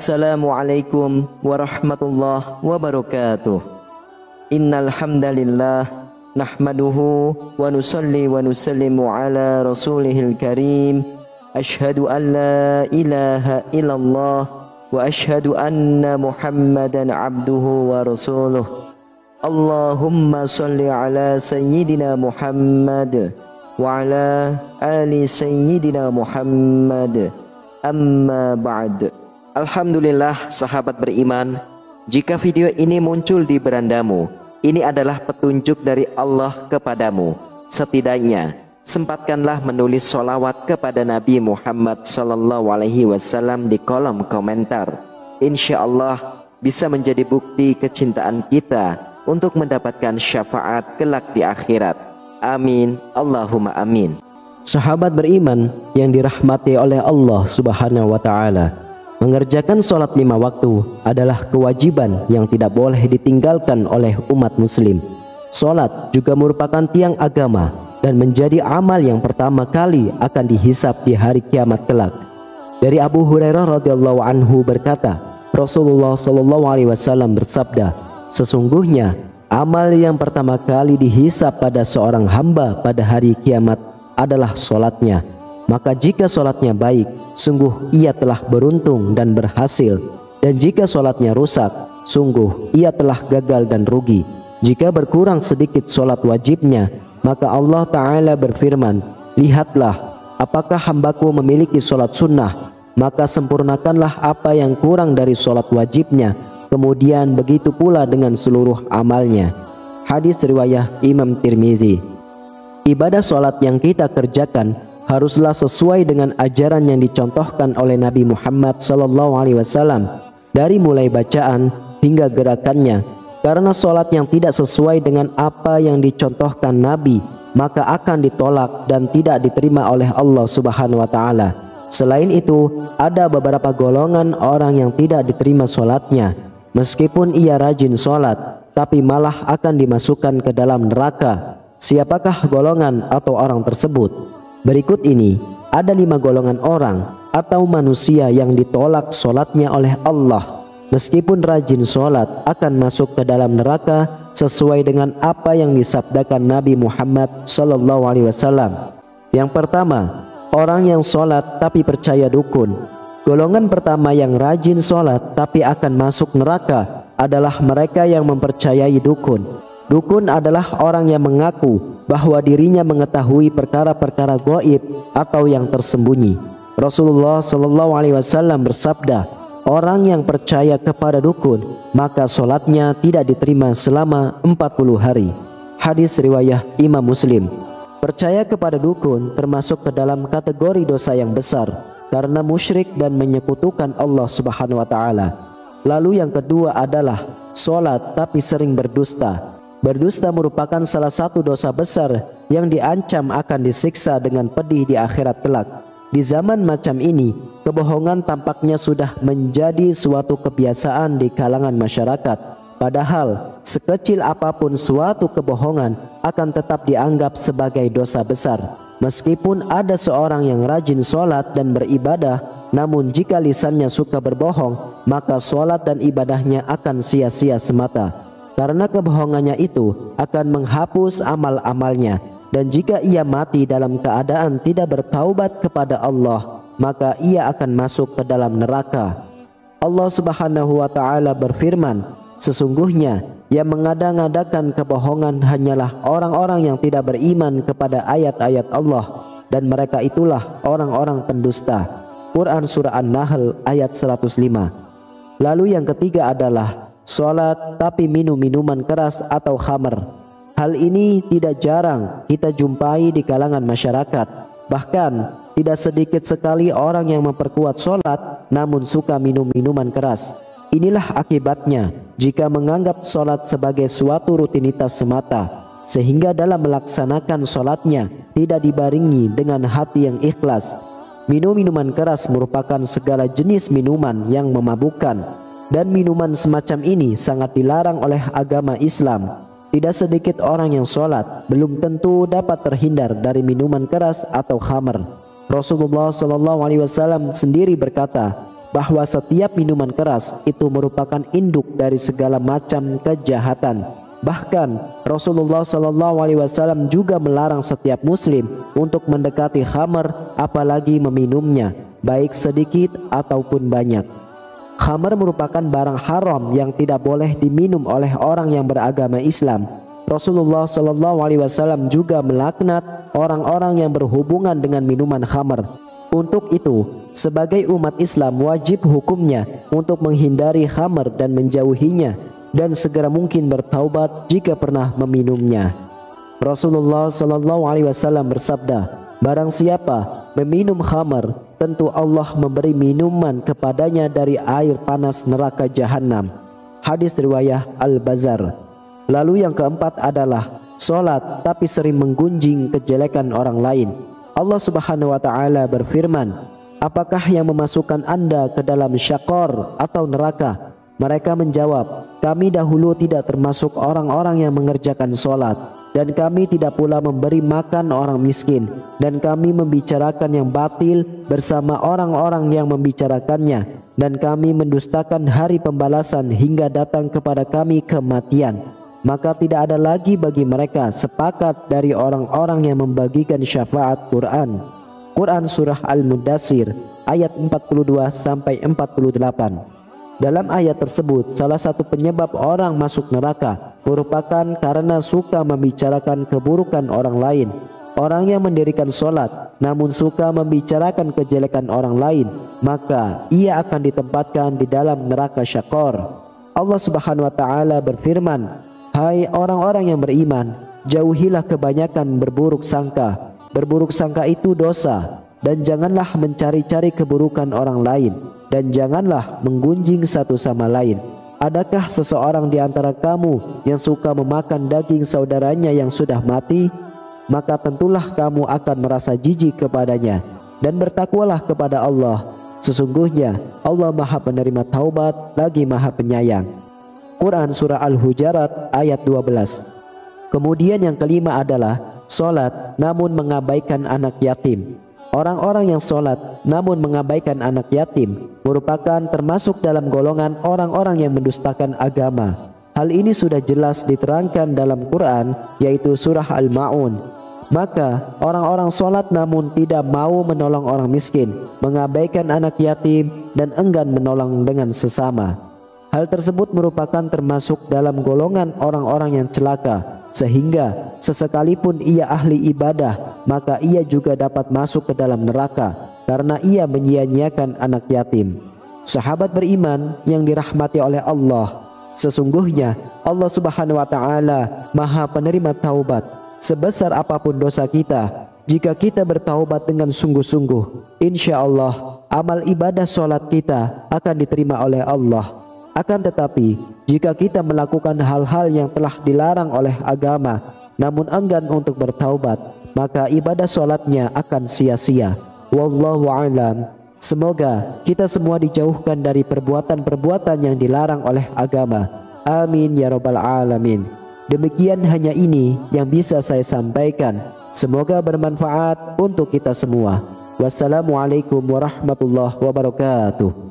Assalamualaikum warahmatullahi wabarakatuh. Innal hamdalillah nahmaduhu wa nusalli wa nusallimu ala rasulihil karim. Ashhadu an la ilaha illallah wa ashhadu anna Muhammadan abduhu wa rasuluh. Allahumma salli ala sayyidina Muhammad wa ala ali sayyidina Muhammad. Amma ba'd. Alhamdulillah sahabat beriman, jika video ini muncul di berandamu, ini adalah petunjuk dari Allah kepadamu. Setidaknya sempatkanlah menulis sholawat kepada Nabi Muhammad SAW di kolom komentar. Insya Allah bisa menjadi bukti kecintaan kita untuk mendapatkan syafaat kelak di akhirat. Amin, Allahumma amin. Sahabat beriman yang dirahmati oleh Allah Subhanahu wa Ta'ala, mengerjakan sholat 5 waktu adalah kewajiban yang tidak boleh ditinggalkan oleh umat muslim. Sholat juga merupakan tiang agama dan menjadi amal yang pertama kali akan dihisab di hari kiamat kelak. Dari Abu Hurairah radhiyallahu anhu berkata, Rasulullah SAW bersabda, sesungguhnya amal yang pertama kali dihisab pada seorang hamba pada hari kiamat adalah sholatnya. Maka jika sholatnya baik, sungguh ia telah beruntung dan berhasil, dan jika sholatnya rusak, sungguh ia telah gagal dan rugi. Jika berkurang sedikit sholat wajibnya, maka Allah Ta'ala berfirman, lihatlah apakah hambaku memiliki sholat sunnah, maka sempurnakanlah apa yang kurang dari sholat wajibnya, kemudian begitu pula dengan seluruh amalnya. Hadis riwayat Imam Tirmidzi. Ibadah sholat yang kita kerjakan haruslah sesuai dengan ajaran yang dicontohkan oleh Nabi Muhammad SAW, dari mulai bacaan hingga gerakannya. Karena sholat yang tidak sesuai dengan apa yang dicontohkan Nabi, maka akan ditolak dan tidak diterima oleh Allah Subhanahu wa Ta'ala. Selain itu, ada beberapa golongan orang yang tidak diterima sholatnya. Meskipun ia rajin sholat, tapi malah akan dimasukkan ke dalam neraka. Siapakah golongan atau orang tersebut? Berikut ini ada 5 golongan orang atau manusia yang ditolak sholatnya oleh Allah. Meskipun rajin sholat akan masuk ke dalam neraka sesuai dengan apa yang disabdakan Nabi Muhammad SAW. Yang pertama, orang yang sholat tapi percaya dukun. Golongan pertama yang rajin sholat tapi akan masuk neraka adalah mereka yang mempercayai dukun. Dukun adalah orang yang mengaku bahwa dirinya mengetahui perkara-perkara gaib atau yang tersembunyi. Rasulullah SAW bersabda, orang yang percaya kepada dukun, maka sholatnya tidak diterima selama 40 hari. Hadis riwayat Imam Muslim. Percaya kepada dukun termasuk ke dalam kategori dosa yang besar, karena musyrik dan menyekutukan Allah Subhanahu wa Ta'ala. Lalu yang kedua adalah sholat tapi sering berdusta. Berdusta merupakan salah satu dosa besar yang diancam akan disiksa dengan pedih di akhirat kelak. Di zaman macam ini, kebohongan tampaknya sudah menjadi suatu kebiasaan di kalangan masyarakat. Padahal sekecil apapun suatu kebohongan akan tetap dianggap sebagai dosa besar. Meskipun ada seorang yang rajin sholat dan beribadah, namun jika lisannya suka berbohong, maka sholat dan ibadahnya akan sia-sia semata. Karena kebohongannya itu akan menghapus amal-amalnya, dan jika ia mati dalam keadaan tidak bertaubat kepada Allah, maka ia akan masuk ke dalam neraka. Allah Subhanahu wa Ta'ala berfirman, sesungguhnya yang mengada-ngadakan kebohongan hanyalah orang-orang yang tidak beriman kepada ayat-ayat Allah, dan mereka itulah orang-orang pendusta. Quran Surah An-Nahl ayat 105. Lalu yang ketiga adalah sholat tapi minum minuman keras atau khamr. Hal ini tidak jarang kita jumpai di kalangan masyarakat. Bahkan tidak sedikit sekali orang yang memperkuat sholat namun suka minum minuman keras. Inilah akibatnya jika menganggap sholat sebagai suatu rutinitas semata, sehingga dalam melaksanakan sholatnya tidak dibarengi dengan hati yang ikhlas. Minum minuman keras merupakan segala jenis minuman yang memabukkan, dan minuman semacam ini sangat dilarang oleh agama Islam. Tidak sedikit orang yang sholat belum tentu dapat terhindar dari minuman keras atau khamr. Rasulullah SAW sendiri berkata, bahwa setiap minuman keras itu merupakan induk dari segala macam kejahatan. Bahkan Rasulullah SAW juga melarang setiap muslim untuk mendekati khamar, apalagi meminumnya, baik sedikit ataupun banyak. Khamar merupakan barang haram yang tidak boleh diminum oleh orang yang beragama Islam. Rasulullah SAW juga melaknat orang-orang yang berhubungan dengan minuman khamar. Untuk itu, sebagai umat Islam wajib hukumnya untuk menghindari khamar dan menjauhinya, dan segera mungkin bertaubat jika pernah meminumnya. Rasulullah SAW bersabda, barang siapa meminum khamar, tentu Allah memberi minuman kepadanya dari air panas neraka jahanam. Hadis riwayat Al-Bazzar. Lalu yang keempat adalah solat tapi sering menggunjing kejelekan orang lain. Allah Subhanahu wa taala berfirman, apakah yang memasukkan Anda ke dalam syaqar atau neraka? Mereka menjawab, kami dahulu tidak termasuk orang-orang yang mengerjakan solat, dan kami tidak pula memberi makan orang miskin, dan kami membicarakan yang batil bersama orang-orang yang membicarakannya, dan kami mendustakan hari pembalasan hingga datang kepada kami kematian. Maka tidak ada lagi bagi mereka sepakat dari orang-orang yang membagikan syafaat Quran. Quran Surah Al-Mudaththir ayat 42-48. Dalam ayat tersebut, salah satu penyebab orang masuk neraka merupakan karena suka membicarakan keburukan orang lain. Orang yang mendirikan solat namun suka membicarakan kejelekan orang lain, maka ia akan ditempatkan di dalam neraka syaqar. Allah Subhanahu wa taala berfirman, hai orang-orang yang beriman, jauhilah kebanyakan berburuk sangka. Berburuk sangka itu dosa, dan janganlah mencari-cari keburukan orang lain, dan janganlah menggunjing satu sama lain. Adakah seseorang di antara kamu yang suka memakan daging saudaranya yang sudah mati? Maka tentulah kamu akan merasa jijik kepadanya, dan bertakwalah kepada Allah. Sesungguhnya Allah Maha Penerima Taubat lagi Maha Penyayang. Quran Surah Al-Hujarat ayat 12. Kemudian yang kelima adalah solat namun mengabaikan anak yatim. Orang-orang yang solat namun mengabaikan anak yatim merupakan termasuk dalam golongan orang-orang yang mendustakan agama. Hal ini sudah jelas diterangkan dalam Quran, yaitu surah Al-Ma'un. Maka orang-orang solat namun tidak mau menolong orang miskin, mengabaikan anak yatim, dan enggan menolong dengan sesama. Hal tersebut merupakan termasuk dalam golongan orang-orang yang celaka, sehingga sesekalipun ia ahli ibadah, maka ia juga dapat masuk ke dalam neraka karena ia menyia-nyiakan anak yatim. Sahabat beriman yang dirahmati oleh Allah, sesungguhnya Allah Subhanahu wa taala Maha Penerima Taubat. Sebesar apapun dosa kita, jika kita bertaubat dengan sungguh-sungguh, insya Allah amal ibadah solat kita akan diterima oleh Allah. Akan tetapi, jika kita melakukan hal-hal yang telah dilarang oleh agama, namun enggan untuk bertaubat, maka ibadah solatnya akan sia-sia. Wallahu a'lam. Semoga kita semua dijauhkan dari perbuatan-perbuatan yang dilarang oleh agama. Amin ya rabbal alamin. Demikian hanya ini yang bisa saya sampaikan. Semoga bermanfaat untuk kita semua. Wassalamualaikum warahmatullahi wabarakatuh.